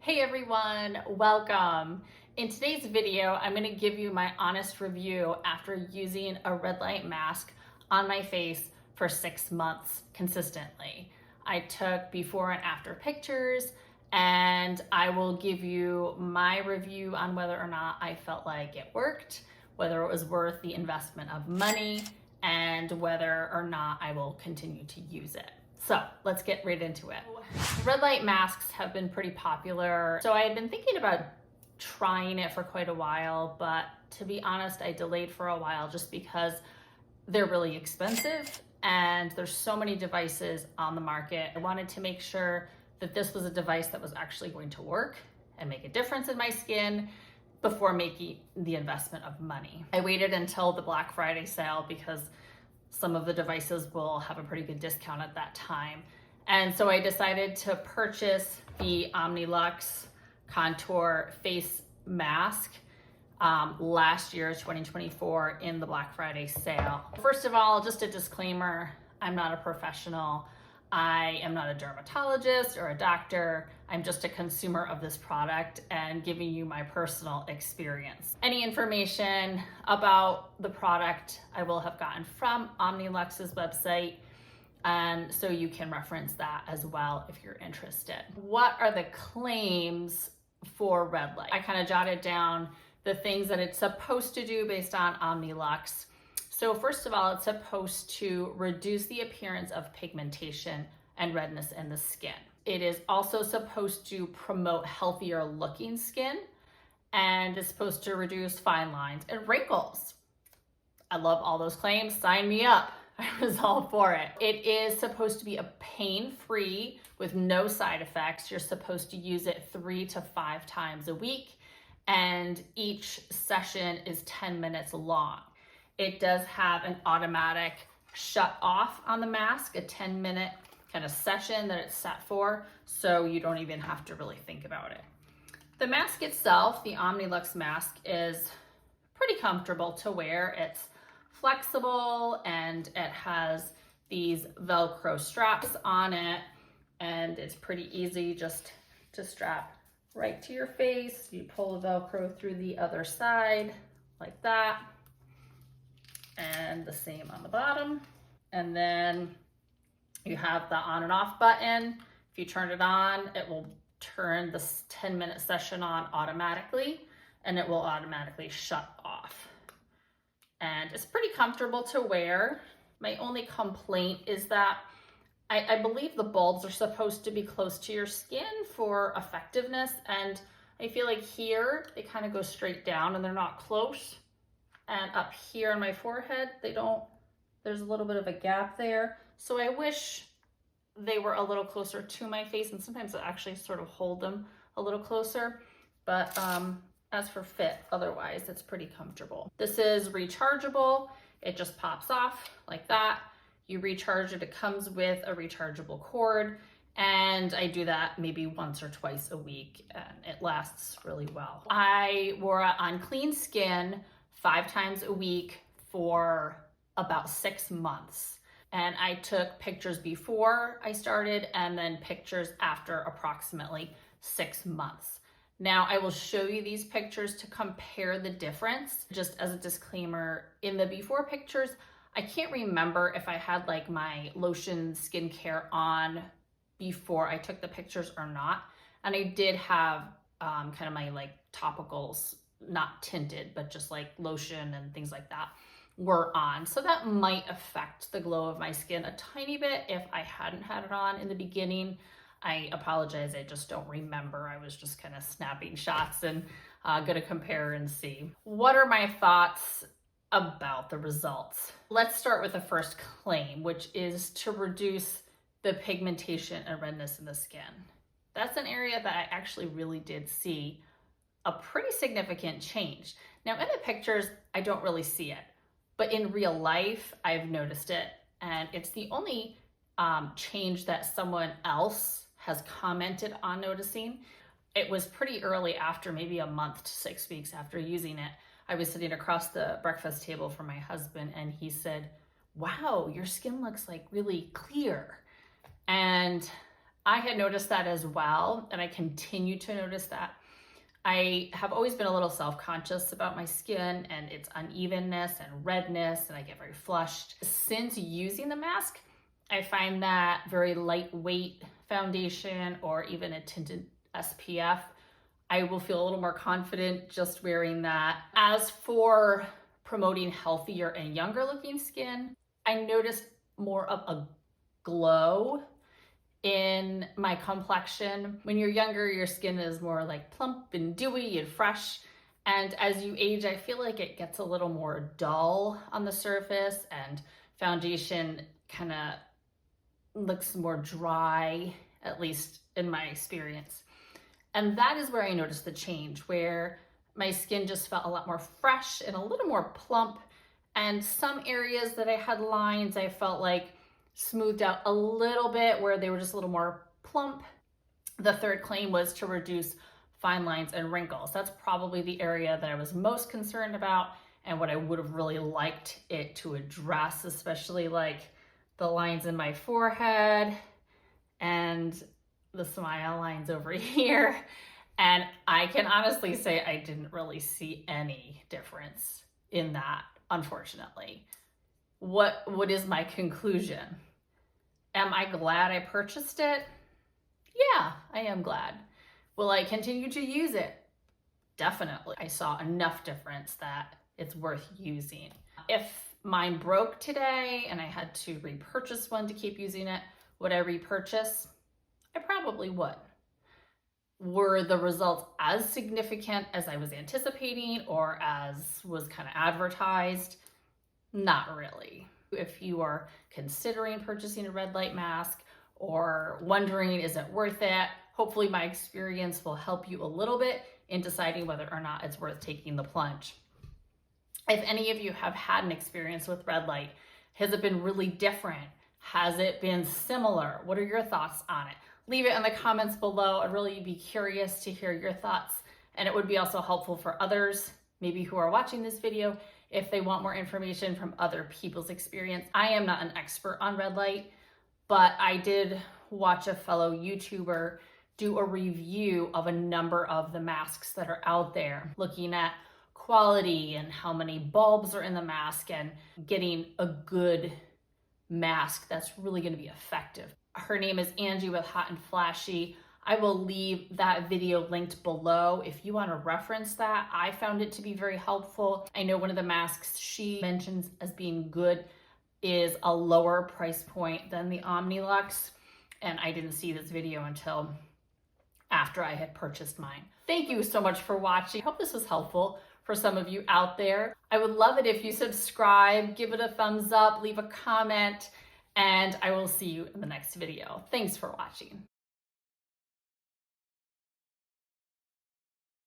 Hey everyone, welcome. In today's video, I'm going to give you my honest review after using a red light mask on my face for 6 months consistently. I took before and after pictures, and I will give you my review on whether or not I felt like it worked, whether it was worth the investment of money, and whether or not I will continue to use it. So let's get right into it. Red light masks have been pretty popular. So I had been thinking about trying it for quite a while, but to be honest, I delayed for a while just because they're really expensive and there's so many devices on the market. I wanted to make sure that this was a device that was actually going to work and make a difference in my skin before making the investment of money. I waited until the Black Friday sale because some of the devices will have a pretty good discount at that time. And so I decided to purchase the Omnilux Contour Face Mask last year, 2024, in the Black Friday sale. First of all, just a disclaimer, I'm not a professional. I am not a dermatologist or a doctor. I'm just a consumer of this product and giving you my personal experience. Any information about the product I will have gotten from Omnilux's website, and so you can reference that as well if you're interested. What are the claims for red light? I kind of jotted down the things that it's supposed to do based on Omnilux. So first of all, it's supposed to reduce the appearance of pigmentation and redness in the skin. It is also supposed to promote healthier looking skin, and it's supposed to reduce fine lines and wrinkles. I love all those claims. Sign me up. I was all for it. It is supposed to be a pain-free with no side effects. You're supposed to use it 3 to 5 times a week, and each session is 10 minutes long. It does have an automatic shut off on the mask, a 10-minute kind of session that it's set for, so you don't even have to really think about it. The mask itself, the Omnilux mask, is pretty comfortable to wear. It's flexible and it has these Velcro straps on it, and it's pretty easy just to strap right to your face. You pull the Velcro through the other side like that, and the same on the bottom. And then you have the on and off button. If you turn it on, it will turn this 10-minute session on automatically, and it will automatically shut off. And it's pretty comfortable to wear. My only complaint is that I believe the bulbs are supposed to be close to your skin for effectiveness, and I feel like here they kind of go straight down and they're not close. And up here on my forehead, there's a little bit of a gap there. So I wish they were a little closer to my face, and sometimes I actually sort of hold them a little closer. But as for fit, otherwise, it's pretty comfortable. This is rechargeable. It just pops off like that. You recharge it. It comes with a rechargeable cord, and I do that maybe once or twice a week, and it lasts really well. I wore it on clean skin 5 times a week for about 6 months. And I took pictures before I started and then pictures after approximately 6 months. Now I will show you these pictures to compare the difference. Just as a disclaimer, in the before pictures, I can't remember if I had like my lotion skincare on before I took the pictures or not. And I did have kind of my like topicals, not tinted, but just like lotion and things like that were on. So that might affect the glow of my skin a tiny bit if I hadn't had it on in the beginning. I apologize, I just don't remember. I was just kind of snapping shots and gonna compare and see. What are my thoughts about the results? Let's start with the first claim, which is to reduce the pigmentation and redness in the skin. That's an area that I actually really did see a pretty significant change. Now in the pictures, I don't really see it, but in real life, I've noticed it. And it's the only change that someone else has commented on noticing. It was pretty early after, maybe a month to 6 weeks after using it. I was sitting across the breakfast table from my husband, and he said, "Wow, your skin looks like really clear." And I had noticed that as well, and I continue to notice that. I have always been a little self-conscious about my skin and its unevenness and redness, and I get very flushed. Since using the mask, I find that very lightweight foundation or even a tinted SPF, I will feel a little more confident just wearing that. As for promoting healthier and younger looking skin, I noticed more of a glow in my complexion. When you're younger, your skin is more like plump and dewy and fresh. And as you age, I feel like it gets a little more dull on the surface, and foundation kind of looks more dry, at least in my experience. And that is where I noticed the change, where my skin just felt a lot more fresh and a little more plump. And some areas that I had lines, I felt like smoothed out a little bit, where they were just a little more plump. The third claim was to reduce fine lines and wrinkles. That's probably the area that I was most concerned about and what I would have really liked it to address, especially like the lines in my forehead and the smile lines over here. And I can honestly say I didn't really see any difference in that, unfortunately. What is my conclusion? Am I glad I purchased it? Yeah, I am glad. Will I continue to use it? Definitely. I saw enough difference that it's worth using. If mine broke today and I had to repurchase one to keep using it, would I repurchase? I probably would. Were the results as significant as I was anticipating or as was kind of advertised? Not really. If you are considering purchasing a red light mask or wondering, is it worth it? Hopefully my experience will help you a little bit in deciding whether or not it's worth taking the plunge. If any of you have had an experience with red light, has it been really different? Has it been similar? What are your thoughts on it? Leave it in the comments below. I'd really be curious to hear your thoughts, and it would be also helpful for others, maybe who are watching this video, if they want more information from other people's experience. I am not an expert on red light, but I did watch a fellow YouTuber do a review of a number of the masks that are out there, looking at quality and how many bulbs are in the mask and getting a good mask that's really going to be effective. Her name is Angie with Hot and Flashy. I will leave that video linked below if you want to reference that. I found it to be very helpful. I know one of the masks she mentions as being good is a lower price point than the Omnilux, and I didn't see this video until after I had purchased mine. Thank you so much for watching. I hope this was helpful for some of you out there. I would love it if you subscribe, give it a thumbs up, leave a comment, and I will see you in the next video. Thanks for watching.